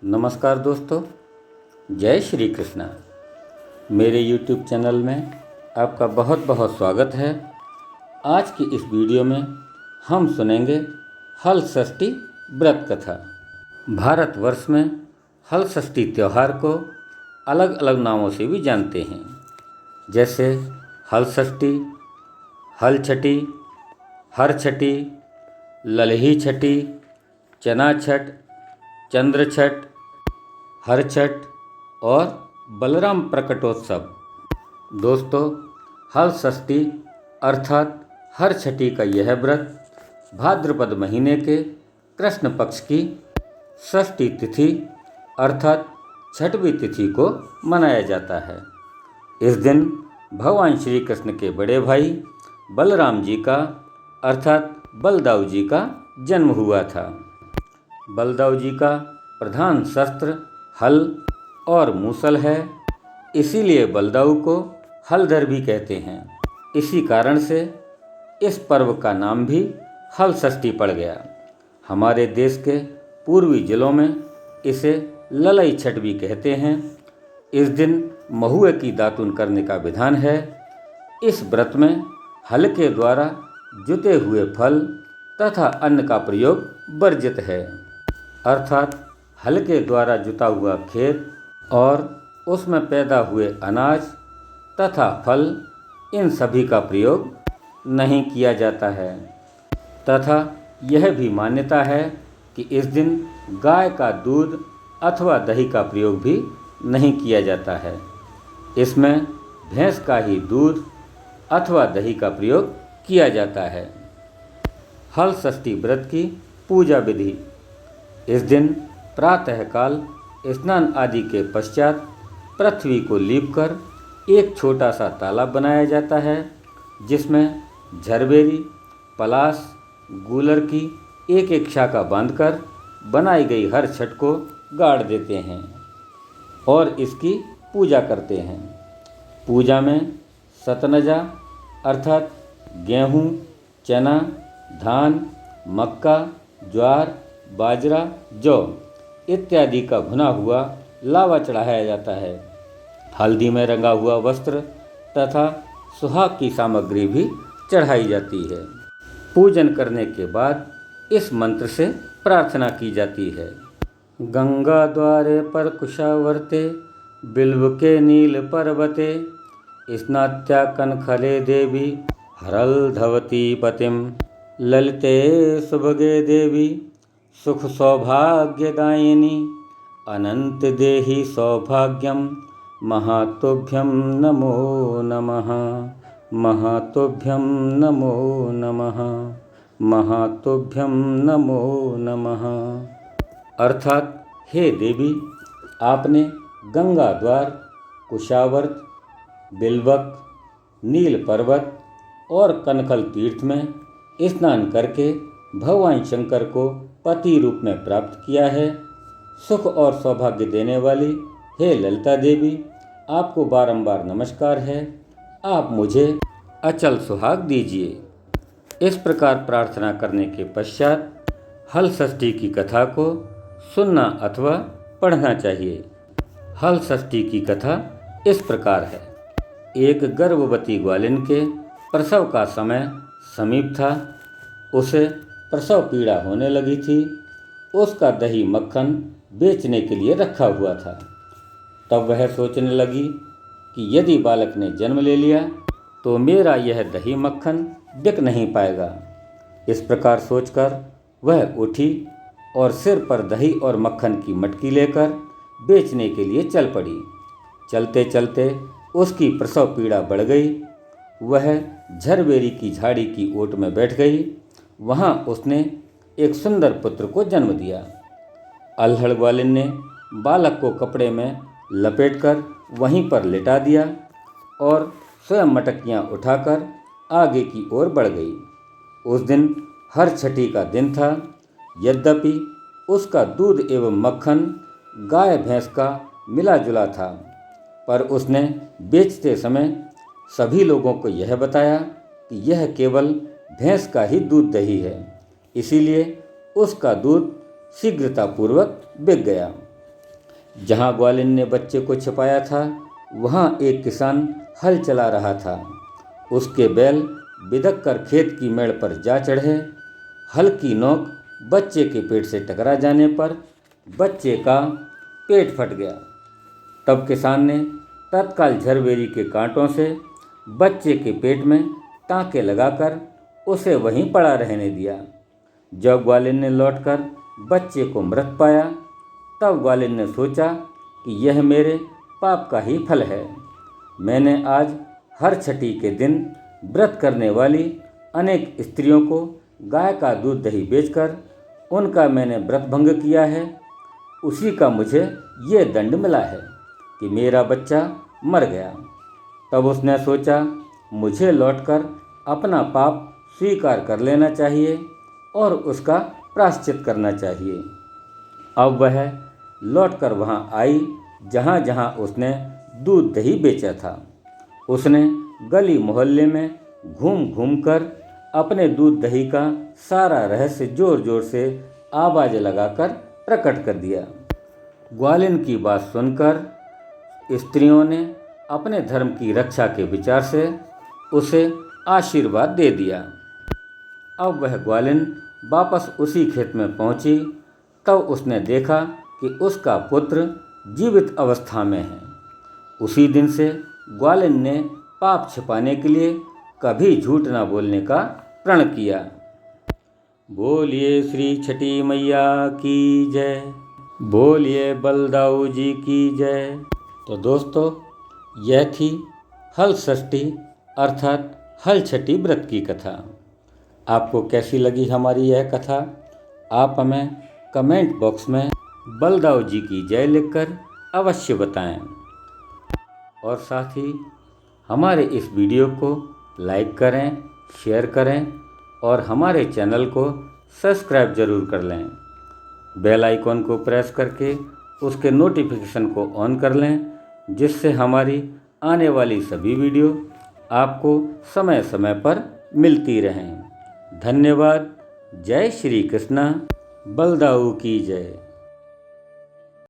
नमस्कार दोस्तों, जय श्री कृष्णा। मेरे YouTube चैनल में आपका बहुत बहुत स्वागत है। आज की इस वीडियो में हम सुनेंगे हल षष्ठी व्रत कथा। भारतवर्ष में हल षष्ठी त्यौहार को अलग अलग नामों से भी जानते हैं, जैसे हल षष्ठी, हल छठी, हर छठी, ललही छठी, चना छठ, चंद्र छठ, हर छठ और बलराम प्रकटोत्सव। दोस्तों, हल षष्ठी अर्थात हर छठी का यह व्रत भाद्रपद महीने के कृष्ण पक्ष की षष्ठी तिथि अर्थात छठवीं तिथि को मनाया जाता है। इस दिन भगवान श्री कृष्ण के बड़े भाई बलराम जी का अर्थात बलदाऊ जी का जन्म हुआ था। बलदाऊ जी का प्रधान शस्त्र हल और मूसल है, इसीलिए बलदाऊ को हलधर भी कहते हैं। इसी कारण से इस पर्व का नाम भी हल षष्ठी पड़ गया। हमारे देश के पूर्वी जिलों में इसे ललई छठ भी कहते हैं। इस दिन महुए की दातुन करने का विधान है। इस व्रत में हल के द्वारा जुते हुए फल तथा अन्न का प्रयोग वर्जित है, अर्थात हल के द्वारा जुता हुआ खेत और उसमें पैदा हुए अनाज तथा फल, इन सभी का प्रयोग नहीं किया जाता है। तथा यह भी मान्यता है कि इस दिन गाय का दूध अथवा दही का प्रयोग भी नहीं किया जाता है। इसमें भैंस का ही दूध अथवा दही का प्रयोग किया जाता है। हल षष्ठी व्रत की पूजा विधि। इस दिन प्रातःकाल स्नान आदि के पश्चात पृथ्वी को लीपकर एक छोटा सा तालाब बनाया जाता है, जिसमें झरबेरी, पलाश, गूलर की एक एक शाखा बांधकर बनाई गई हर छठ को गाड़ देते हैं और इसकी पूजा करते हैं। पूजा में सतनजा अर्थात गेहूँ, चना, धान, मक्का, ज्वार, बाजरा, जौ इत्यादि का भुना हुआ लावा चढ़ाया जाता है। हल्दी में रंगा हुआ वस्त्र तथा सुहाग की सामग्री भी चढ़ाई जाती है। पूजन करने के बाद इस मंत्र से प्रार्थना की जाती है। गंगा द्वारे पर कुशावर्ते बिल्व के नील पर्वते स्नात्या कनखले देवी हरल धवती पतिम ललिते सुभगे देवी सुख सौभाग्यदायिनी अनंत देहि सौभाग्यम महातोभ्यम नमो नमः, महातोभ्यम नमो नमः, महातोभ्यम नमो नमः। अर्थात हे देवी, आपने गंगा द्वार, कुशावर्त, बिल्वक, नील पर्वत और कनकल तीर्थ में स्नान करके भगवान शंकर को पति रूप में प्राप्त किया है। सुख और सौभाग्य देने वाली हे ललिता देवी, आपको बारंबार नमस्कार है। आप मुझे अचल सुहाग दीजिए। इस प्रकार प्रार्थना करने के पश्चात हल षष्ठी की कथा को सुनना अथवा पढ़ना चाहिए। हल षष्ठी की कथा इस प्रकार है। एक गर्भवती ग्वालिन के प्रसव का समय समीप था। उसे प्रसव पीड़ा होने लगी थी। उसका दही मक्खन बेचने के लिए रखा हुआ था। तब वह सोचने लगी कि यदि बालक ने जन्म ले लिया तो मेरा यह दही मक्खन बिक नहीं पाएगा। इस प्रकार सोचकर वह उठी और सिर पर दही और मक्खन की मटकी लेकर बेचने के लिए चल पड़ी। चलते चलते उसकी प्रसव पीड़ा बढ़ गई। वह झरबेरी की झाड़ी की ओट में बैठ गई। वहाँ उसने एक सुंदर पुत्र को जन्म दिया। अल्हड़ ग्वालिन ने बालक को कपड़े में लपेटकर वहीं पर लिटा दिया और स्वयं मटकियाँ उठाकर आगे की ओर बढ़ गई। उस दिन हर छठी का दिन था। यद्यपि उसका दूध एवं मक्खन गाय भैंस का मिला जुला था, पर उसने बेचते समय सभी लोगों को यह बताया कि यह केवल भैंस का ही दूध दही है, इसीलिए उसका दूध शीघ्रतापूर्वक बिक गया। जहाँ ग्वालिन ने बच्चे को छिपाया था वहाँ एक किसान हल चला रहा था। उसके बैल बिदक कर खेत की मेड़ पर जा चढ़े। हल की नोक बच्चे के पेट से टकरा जाने पर बच्चे का पेट फट गया। तब किसान ने तत्काल झरबेरी के कांटों से बच्चे के पेट में टाँके लगाकर उसे वहीं पड़ा रहने दिया। जब ग्वालिन ने लौटकर बच्चे को मृत पाया तब ग्वालिन ने सोचा कि यह मेरे पाप का ही फल है। मैंने आज हर छठी के दिन व्रत करने वाली अनेक स्त्रियों को गाय का दूध दही बेचकर उनका मैंने व्रत भंग किया है। उसी का मुझे ये दंड मिला है कि मेरा बच्चा मर गया। तब उसने सोचा मुझे लौटकर अपना पाप स्वीकार कर लेना चाहिए और उसका प्रायश्चित करना चाहिए। अब वह लौटकर वहाँ आई जहाँ जहाँ उसने दूध दही बेचा था। उसने गली मोहल्ले में घूम घूम कर अपने दूध दही का सारा रहस्य जोर जोर से आवाज़ लगाकर प्रकट कर दिया। ग्वालिन की बात सुनकर स्त्रियों ने अपने धर्म की रक्षा के विचार से उसे आशीर्वाद दे दिया। अब वह ग्वालिन वापस उसी खेत में पहुंची। तब उसने देखा कि उसका पुत्र जीवित अवस्था में है। उसी दिन से ग्वालिन ने पाप छिपाने के लिए कभी झूठ न बोलने का प्रण किया। बोलिए श्री छठी मैया की जय, बोलिए बलदाऊ जी की जय। तो दोस्तों, यह थी हल षष्ठी अर्थात हल छठी व्रत की कथा। आपको कैसी लगी हमारी यह कथा? आप हमें कमेंट बॉक्स में बलदाऊ जी की जय लिखकर अवश्य बताएं। और साथ ही हमारे इस वीडियो को लाइक करें, शेयर करें और हमारे चैनल को सब्सक्राइब जरूर कर लें। बेल आइकॉन को प्रेस करके उसके नोटिफिकेशन को ऑन कर लें, जिससे हमारी आने वाली सभी वीडियो आपको समय समय पर मिलती रहें। धन्यवाद। जय श्री कृष्णा। बलदाऊ की जय।